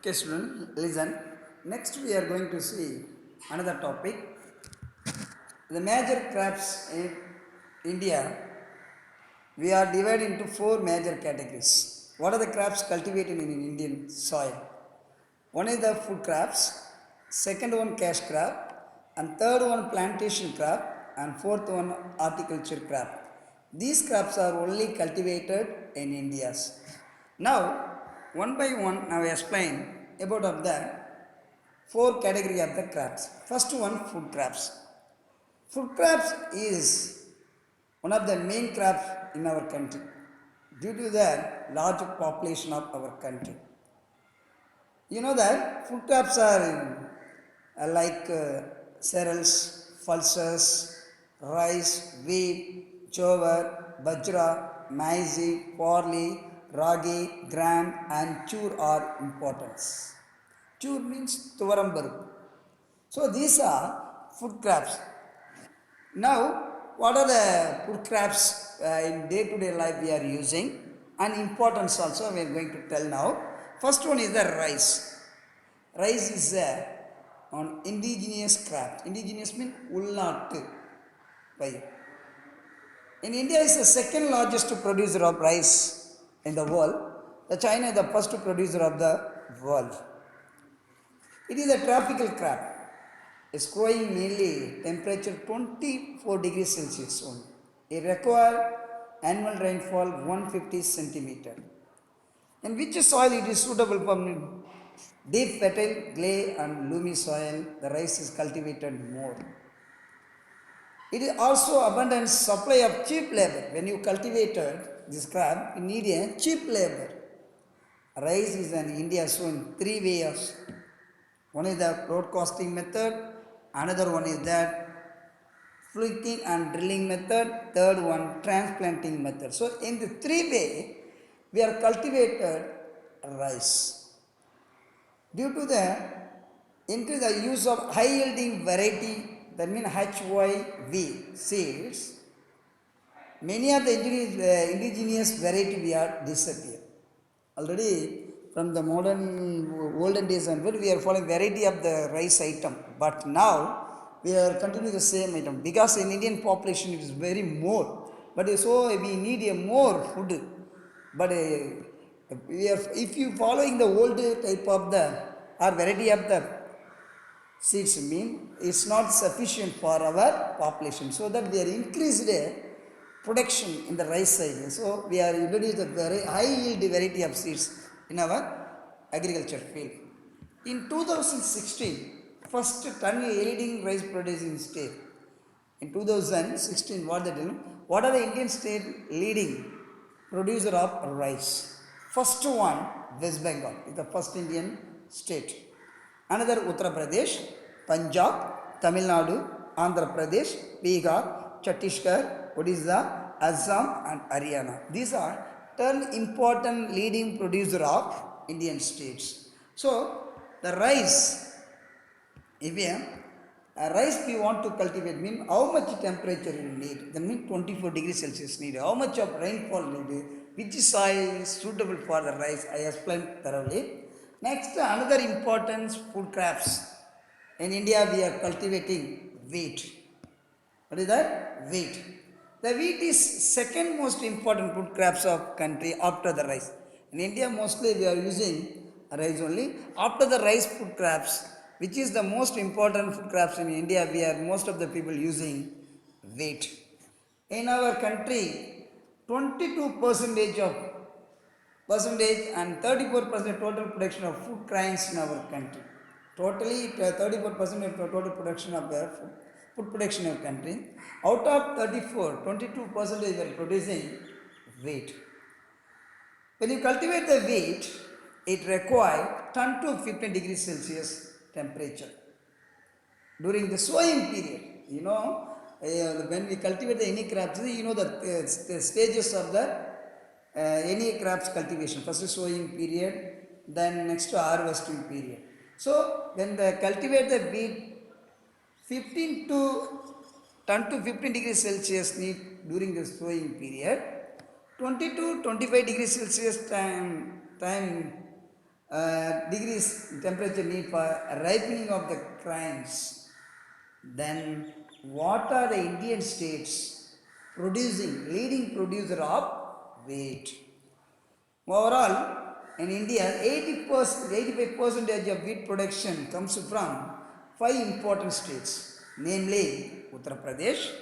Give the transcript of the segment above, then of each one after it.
Okay, student, listen. Next, we are going to see another topic. The major crops in India, we are divided into four major categories. What are the crops cultivated in Indian soil? One is the food crops, second one cash crop, and third one plantation crop, and fourth one horticulture crop. These crops are only cultivated in India. Now, one by one, I will explain about of the four category of the crops. First one, food crops. Food crops is one of the main crops in our country due to the large population of our country. You know that food crops are like cereals, pulses, rice, wheat, jowar, bajra, maize, barley, ragi, gram, and chur are importance. Chur means tuvarambaru. So these are food crops. Now, what are the food crops in day-to-day life we are using and importance also we are going to tell now. First one is the rice. Rice is an indigenous crop. Indigenous means ulnattu. In India is the second largest producer of rice in the world. The China is the first producer of the world. It is a tropical crop. It's growing mainly temperature 24 degrees Celsius only. It requires annual rainfall 150 centimeter. In which soil it is suitable for deep fertile clay and loamy soil, the rice is cultivated more. It is also abundant supply of cheap labor. When you cultivated this crop, you need a cheap labor. Rice is in India so in three ways. One is the broadcasting method, another one is that fluting and drilling method, third one transplanting method. So in the three way, we are cultivated rice. Due to the increase the use of high yielding variety, that means HYV seeds, many of the indigenous variety we are disappear. Already from the modern olden days onward, we are following variety of the rice item. But now we are continuing the same item because in Indian population it is very more. But so we need a more food. But we are, if you following the old type of the or variety of the seeds mean it's not sufficient for our population. So that we are increased production in the rice side. So we are introduced a very high yield variety of seeds in our agriculture field. In 2016, first ton yielding rice producing state. In 2016, what are the Indian state leading producer of rice? First one, West Bengal is the first Indian state. Another Uttar Pradesh, Punjab, Tamil Nadu, Andhra Pradesh, Bihar, Chhattisgarh, Odisha, Assam and Haryana. These are 10 important leading producer of Indian states. So the rice, if we rice we want to cultivate, mean how much temperature you need? That means 24 degrees Celsius needed. How much of rainfall needed? Which soil is suitable for the rice? I explained thoroughly. Next, another important food crops. In India, we are cultivating wheat. What is that? Wheat. The wheat is second most important food crops of country after the rice. In India, mostly we are using rice only. After the rice food crops, which is the most important food crops in India, we are most of the people using wheat. In our country, 22 percentage of percentage and 34% total production of food grains in our country. Totally 34% of the total production of the food production in our country. Out of 34, 22% we are producing wheat. When you cultivate the wheat, it requires 10 to 15 degrees Celsius temperature. During the sowing period, when we cultivate any crops, the stages of the any crops cultivation. First sowing period, then next harvesting period. So when they cultivate the wheat, 15 to 10 to 15 degrees Celsius need during the sowing period. 20 to 25 degrees Celsius time degrees temperature need for ripening of the grains, then what are the Indian states producing, leading producer of wheat? Overall, in India, 80%, 85% of wheat production comes from five important states, namely Uttar Pradesh,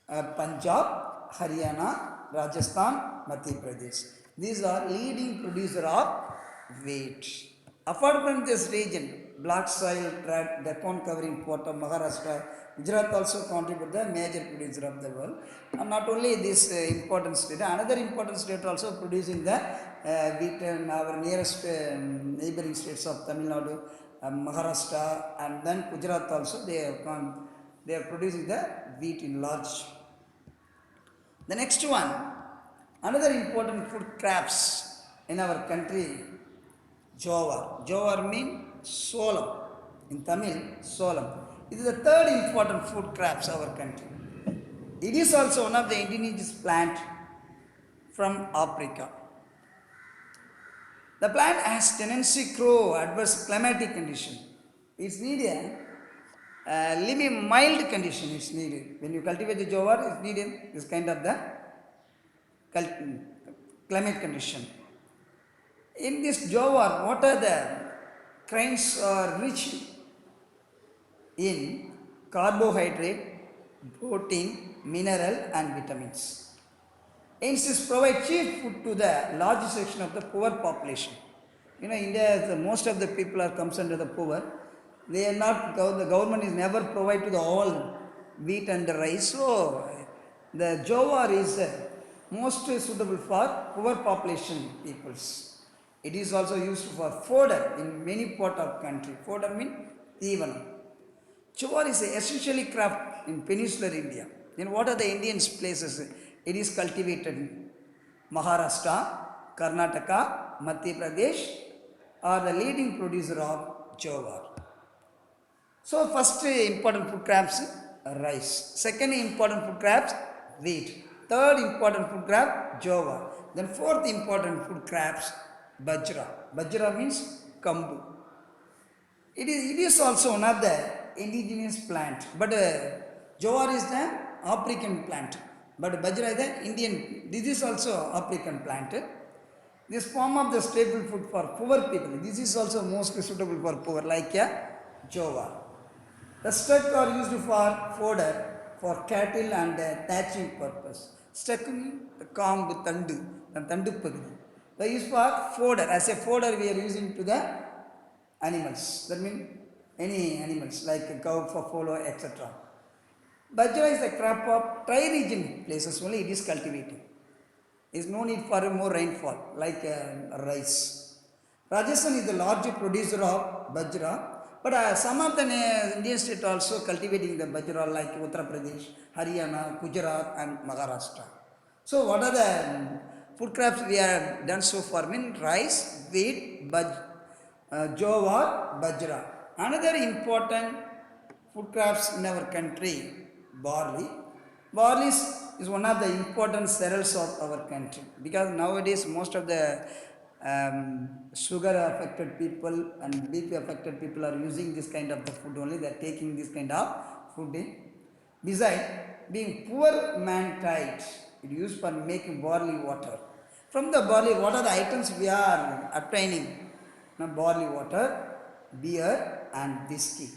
Punjab, Haryana, Rajasthan, Madhya Pradesh. These are leading producer of wheat. Apart from this region, black soil, Deccan covering part of Maharashtra, Gujarat also contribute the major producer of the world. And not only this important state, another important state also producing the wheat in our nearest neighboring states of Tamil Nadu, Maharashtra, and then Gujarat also they are producing the wheat in large. The next one, another important food crops in our country, jowar. Jowar means solam. In Tamil, solam. It is the third important food crops of our country. It is also one of the indigenous plant from Africa. The plant has tendency to grow adverse climatic condition. It's needed living mild condition is needed. When you cultivate the jowar, it's needed this kind of the climate condition. In this jowar, what are the grains are rich in carbohydrate, protein, mineral and vitamins. Hence, this provides cheap food to the large section of the poor population. You know, India, most of the people are comes under the poor. They are not, the government is never provide to the all wheat and the rice. So, the jowar is most suitable for poor population peoples. It is also used for fodder in many part of country. Fodder means even. Jowar is essentially crop in peninsular India. Then what are the Indian places? It is cultivated in Maharashtra, Karnataka, Madhya Pradesh are the leading producer of jowar. So first important food crops, rice. Second important food crops, wheat. Third important food crop, jowar. Then fourth important food crops, bajra. Bajra means kambu. It is also one of the indigenous plant, but jowar is the African plant, but bajra is the Indian. This is also African plant. This form of the staple food for poor people. This is also mostly suitable for poor, like jowar. The stalks are used for fodder for cattle and thatching purpose. Stalk means the kambu tandu and tandu pagudi. They use for fodder. As a fodder, we are using to the animals. That means any animals like cow, buffalo, etc. Bajra is a crop of dry region places only it is cultivated. There is no need for more rainfall like rice. Rajasthan is the largest producer of bajra, but some of the Indian states also cultivating the bajra like Uttar Pradesh, Haryana, Gujarat and Maharashtra. So what are the food crops we have done so far? Mean rice, wheat, jowar, bajra. Another important food crops in our country, barley. Barley is one of the important cereals of our country because nowadays most of the sugar affected people and BP affected people are using this kind of the food only. They are taking this kind of food in. Besides, being poor man diet, it is used for making barley water. From the barley, what are the items we are obtaining? Now, barley water, beer and whiskey.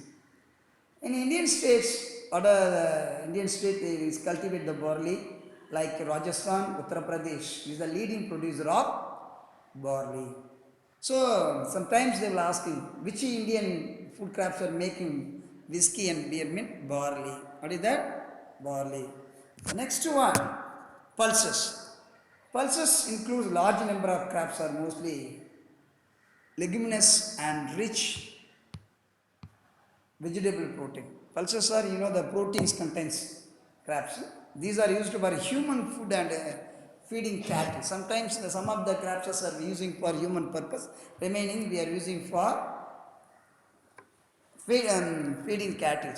In Indian states, what are the Indian state is cultivate the barley like Rajasthan, Uttar Pradesh is the leading producer of barley. So sometimes they will ask you which Indian food crops are making whiskey and beer mean barley. What is that? Barley. The next one, pulses. Pulses includes large number of crops are mostly leguminous and rich vegetable protein. Pulses are, the proteins contains crops. These are used for human food and feeding cattle. Sometimes some of the crops are using for human purpose. Remaining we are using for feeding cattle.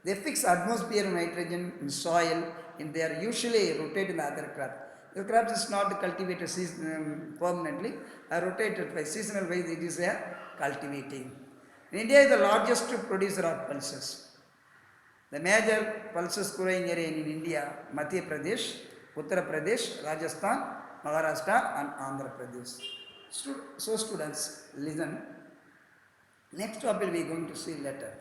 They fix atmosphere nitrogen in soil and they are usually rotated in the other crop. The crops is not cultivated permanently, rotated by seasonal wise it is a cultivating. India is the largest producer of pulses. The major pulses growing area in India, Madhya Pradesh, Uttar Pradesh, Rajasthan, Maharashtra and Andhra Pradesh. So students, listen. Next topic we are going to see later.